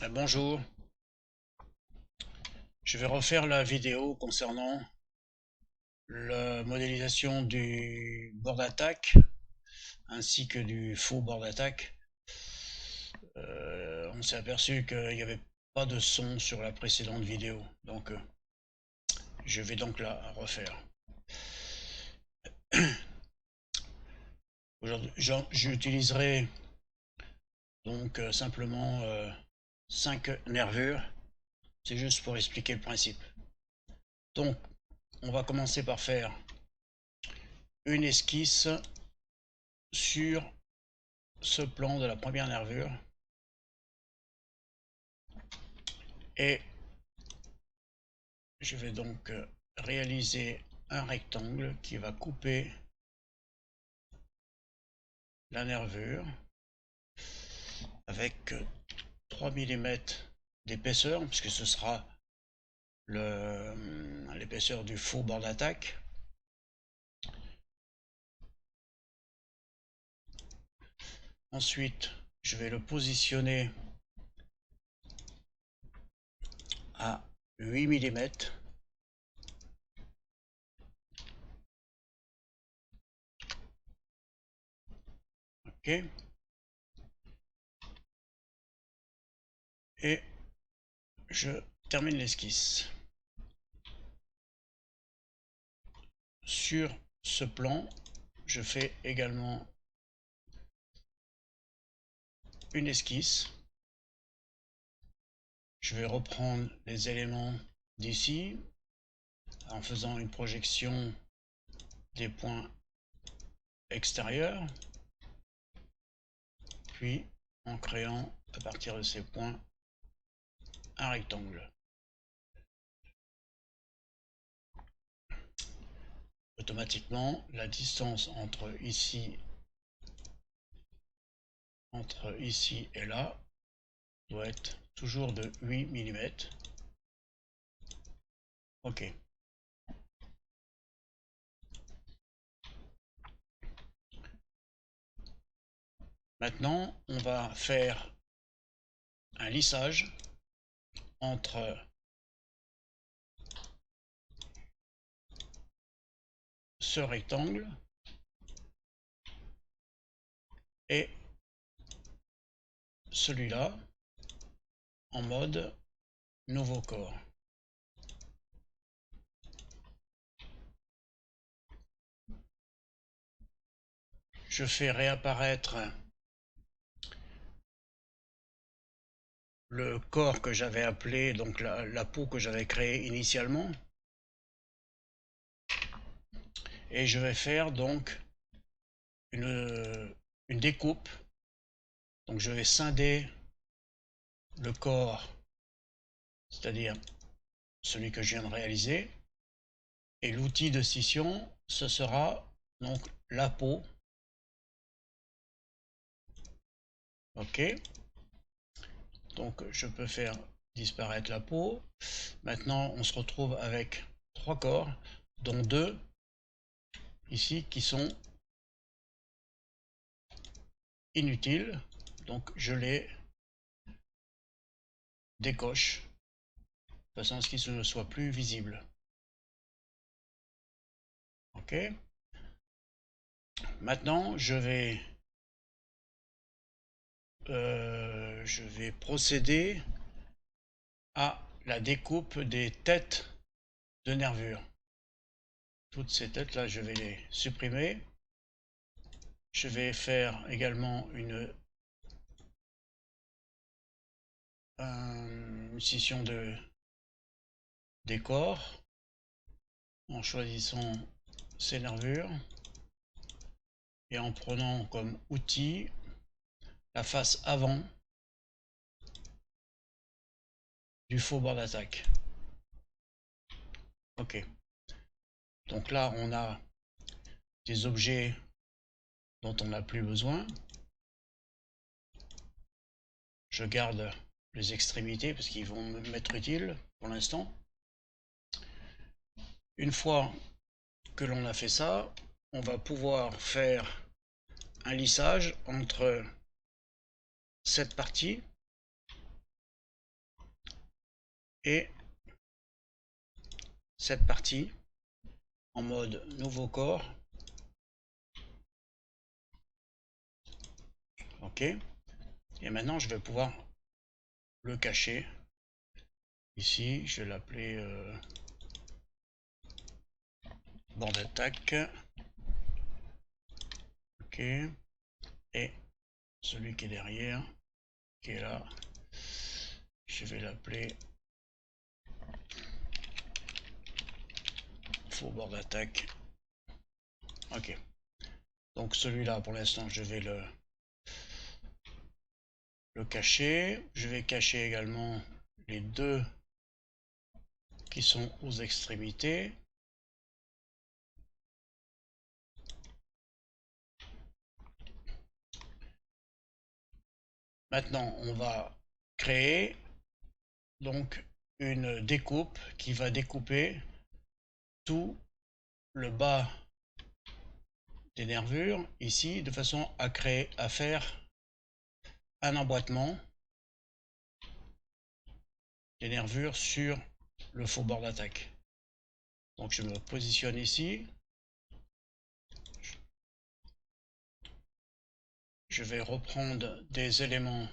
Bonjour, je vais refaire la vidéo concernant la modélisation du bord d'attaque ainsi que du faux bord d'attaque. On s'est aperçu qu'il n'y avait pas de son sur la précédente vidéo, donc je vais donc la refaire. Aujourd'hui, j'utiliserai donc simplement 5 nervures, c'est juste pour expliquer le principe. Donc, on va commencer par faire une esquisse sur ce plan de la première nervure et je vais donc réaliser un rectangle qui va couper la nervure avec 3 mm d'épaisseur, puisque ce sera l'épaisseur du faux bord d'attaque. Ensuite, je vais le positionner à 8 mm. Ok. Et je termine l'esquisse. Sur ce plan, je fais également une esquisse. Je vais reprendre les éléments d'ici en faisant une projection des points extérieurs, puis en créant à partir de ces points un rectangle. Automatiquement, la distance entre ici et là doit être toujours de 8 mm. Ok. Maintenant, on va faire un lissage entre ce rectangle et celui-là en mode nouveau corps. Je fais réapparaître le corps que j'avais appelé, donc la peau que j'avais créée initialement. Et je vais faire donc une découpe. Donc je vais scinder le corps, c'est-à-dire celui que je viens de réaliser. Et l'outil de scission, ce sera donc la peau. Ok. Donc je peux faire disparaître la peau. Maintenant, on se retrouve avec 3 corps, dont 2 ici qui sont inutiles. Donc je les décoche de façon à ce qu'ils ne soient plus visibles. Ok. Maintenant, je vais procéder à la découpe des têtes de nervures. Toutes ces têtes là, je vais les supprimer. Je vais faire également une scission des corps en choisissant ces nervures et en prenant comme outil la face avant du faux bord d'attaque. Ok. Donc là, on a des objets dont on n'a plus besoin. Je garde les extrémités parce qu'ils vont m'être utiles pour l'instant. Une fois que l'on a fait ça, on va pouvoir faire un lissage entre cette partie et cette partie en mode nouveau corps. OK. Et maintenant, je vais pouvoir le cacher. Ici, je vais l'appeler bord d'attaque. OK. Et celui qui est derrière, qui est là, je vais l'appeler faux bord d'attaque. OK. Donc celui-là, pour l'instant, je vais le cacher. Je vais cacher également les deux qui sont aux extrémités. Maintenant, on va créer donc une découpe qui va découper tout le bas des nervures ici de façon à faire un emboîtement des nervures sur le faux bord d'attaque. Donc je me positionne ici. Je vais reprendre des éléments,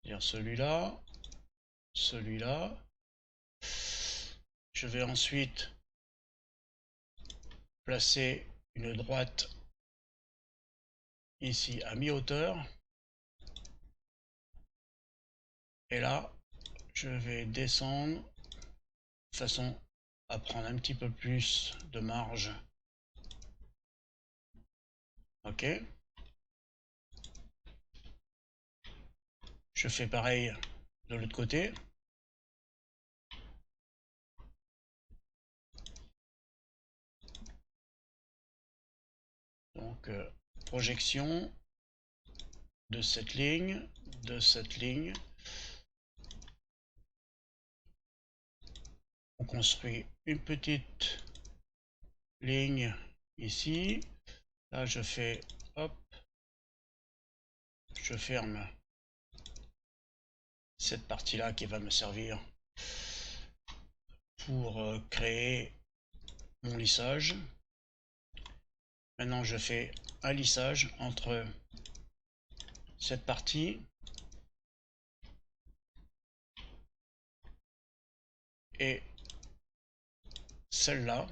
c'est-à-dire celui-là, celui-là. Je vais ensuite placer une droite ici à mi-hauteur. Et là, je vais descendre de façon à prendre un petit peu plus de marge. OK. Je fais pareil de l'autre côté. Donc, projection de cette ligne, de cette ligne. On construit une petite ligne ici. Là, je fais, hop, je ferme cette partie-là qui va me servir pour créer mon lissage. Maintenant, je fais un lissage entre cette partie et celle-là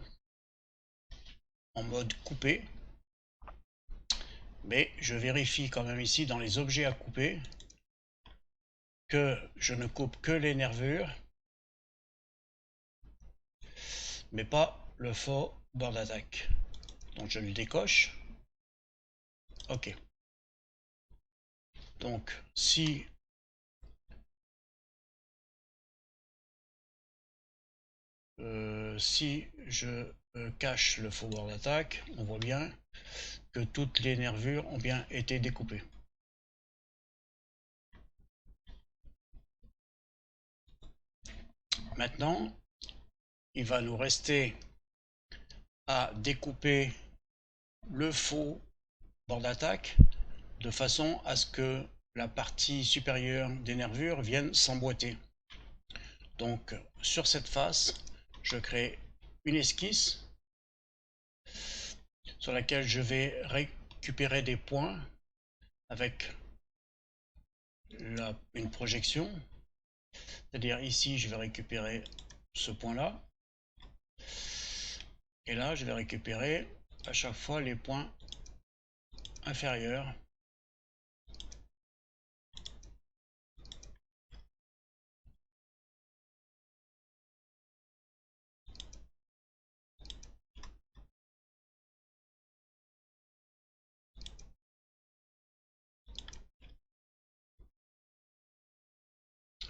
en mode coupé. Mais je vérifie quand même ici dans les objets à couper que je ne coupe que les nervures, mais pas le faux bord d'attaque. Donc je le décoche. OK. Donc si je cache le faux bord d'attaque, on voit bien que toutes les nervures ont bien été découpées. Maintenant, il va nous rester à découper le faux bord d'attaque de façon à ce que la partie supérieure des nervures vienne s'emboîter. Donc sur cette face, je crée une esquisse sur laquelle je vais récupérer des points avec une projection. C'est-à-dire ici, je vais récupérer ce point-là. Et là, je vais récupérer à chaque fois les points inférieurs.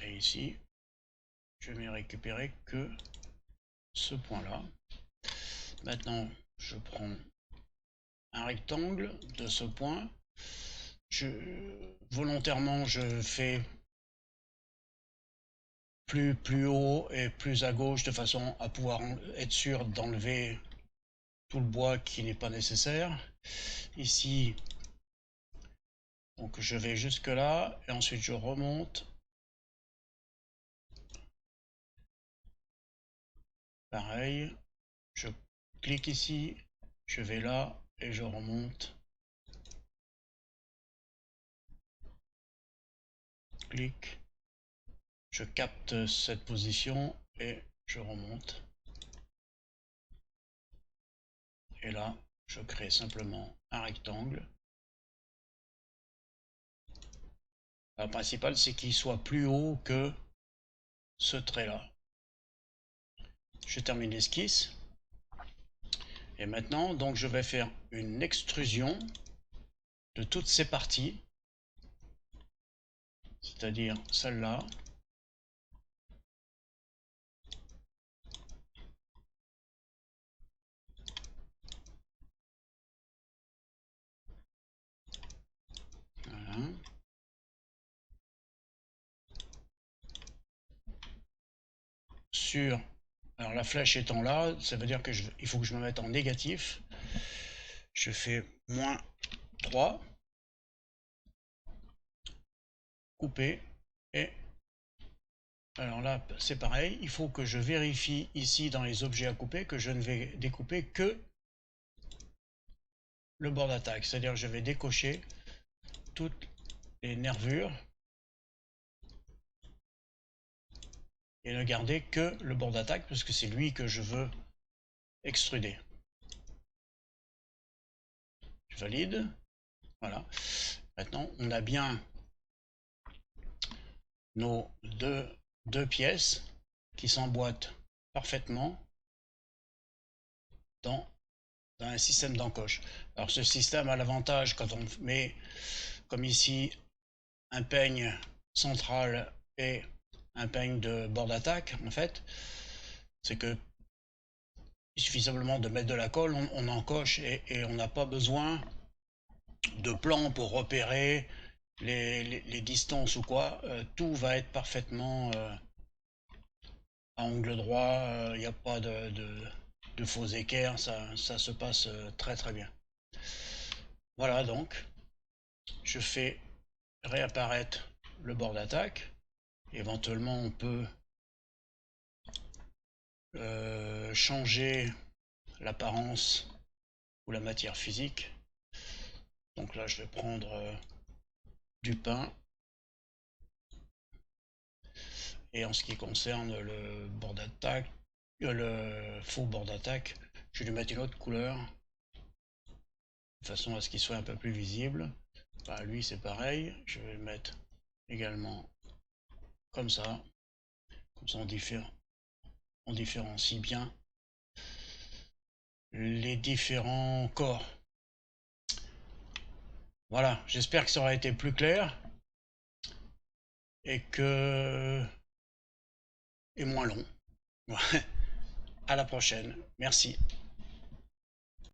Et ici, je vais récupérer que ce point-là. Maintenant, je prends un rectangle de ce point. Volontairement, je fais plus haut et plus à gauche de façon à pouvoir être sûr d'enlever tout le bois qui n'est pas nécessaire. Ici, donc je vais jusque là et ensuite je remonte pareil, je clique ici, je vais là et je remonte. Clic, je capte cette position et je remonte. Et là, je crée simplement un rectangle. Le principal, c'est qu'il soit plus haut que ce trait-là. Je termine l'esquisse. Et maintenant, donc, je vais faire une extrusion de toutes ces parties, c'est-à-dire celle-là. Voilà. Alors la flèche étant là, ça veut dire que il faut que je me mette en négatif. Je fais moins 3, couper, et alors là c'est pareil, il faut que je vérifie ici dans les objets à couper que je ne vais découper que le bord d'attaque, c'est-à-dire que je vais décocher toutes les nervures et ne garder que le bord d'attaque parce que c'est lui que je veux extruder. Je valide. Voilà. Maintenant, on a bien nos deux pièces qui s'emboîtent parfaitement dans un système d'encoche. Alors ce système a l'avantage quand on met, comme ici, un peigne central et un peigne de bord d'attaque, en fait, c'est que il suffit simplement de mettre de la colle, on encoche et on n'a pas besoin de plan pour repérer les distances ou quoi. Tout va être parfaitement à angle droit, il n'y a pas de faux équerres, ça se passe très très bien. Voilà, donc je fais réapparaître le bord d'attaque. Éventuellement on peut changer l'apparence ou la matière physique. Donc là je vais prendre du pain. Et en ce qui concerne le bord d'attaque, le faux bord d'attaque, je vais lui mettre une autre couleur de façon à ce qu'il soit un peu plus visible. Bah, lui c'est pareil, je vais le mettre également comme ça on différencie bien les différents corps. Voilà, j'espère que ça aura été plus clair et moins long. À la prochaine, merci.